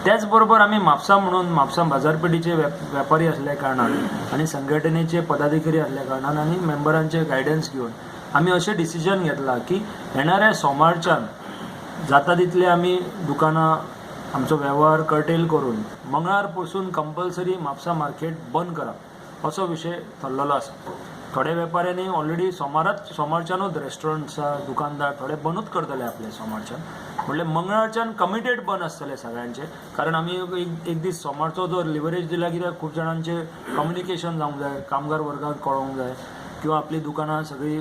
त्याचबरोबर आम्ही म्हापसा म्हणून म्हापसा बाजारपेठेचे व्यापारी असल्या कारणान आणि संघटनेचे पदाधिकारी असल्या कारणान आणि मेंबरांचे गायडन्स घेऊन आम्ही असे डिसिजन घेतला की येणाऱ्या सोमारच्यान जाता तितले आम्ही दुकानां आमचो व्यवहार कर्टेल करून मंगळार पासून कंपल्सरी म्हापसा मार्केट बंद करप असो विषय थरलेलो आसा. थोडे वेपाऱ्यांनी ऑलरेडी सोमारच्यानूच रेस्टॉरंट्स दुकानदार थोडे बंदूच करतले आपले सोमारच्यान, म्हणल्यार मंगळारच्यान कमिटेड बंद आसतले सगळ्यांचे. कारण आमी एक दीस सोमारचो जो लिव्हरेज दिला कित्याक खूब जाणांचे कम्युनिकेशन जावंक जाय, कामगार वर्गाक कळोवंक जाय किंवा आपली दुकानां सगळी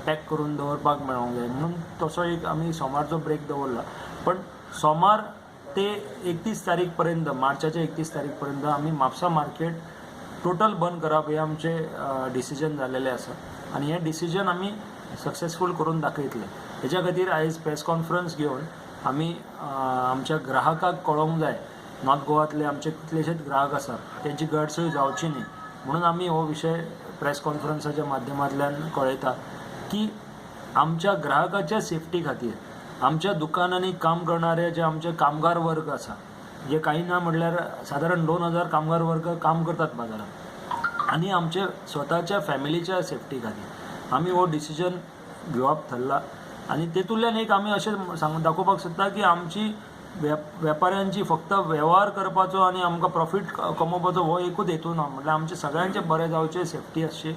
पॅक करून दवरपाक मेळोंक जाय, म्हणून तसो एक आमी सोमारचो ब्रेक दवरला. पण सोमार ते 31 तारीख पर्यंत, मार्चाच्या 31 तारीख पर्यंत आमी म्हापसा मार्केट टोटल बंद करप हे आमचे डिसिजन जाल्लेले आसा आनी हे डिसिजन आमी सक्सेसफूल करून दाखयतले. हेच्या खातीर आयज प्रेस कॉन्फरन्स घेवन आमी आमच्या ग्राहकाक कळोवंक जाय, नॉर्थ गोवातले आमचे कितलेशेच ग्राहक आसात तेंची गैरसोय जावची न्ही म्हणून आमी हो विशय प्रेस कॉन्फरन्साच्या माध्यमांतल्यान कळयता की आमच्या ग्राहकाच्या सेफ्टी खातीर आमच्या दुकानांनी काम करणारे जे आमचे कामगार वर्ग आसा, जे काही ना म्हटल्यार साधारण 2000 कामगार वर्ग काम करतात बाजारात, आनी आमचे स्वताच्या फॅमिलीच्या सेफ्टी खातीर आमी हो डिसिजन घेवप थरला. आनी तेतूंतल्यान एक आमी अशें दाखोवपाक सोदता की आमची वेपाऱ्यांची फक्त वेव्हार करपाचो आनी आमकां प्रॉफीट कमोवपाचो हो एकूच हेतू ना, म्हटल्यार आमचे सगळ्यांचे बरें जावचें, सेफ्टी आसची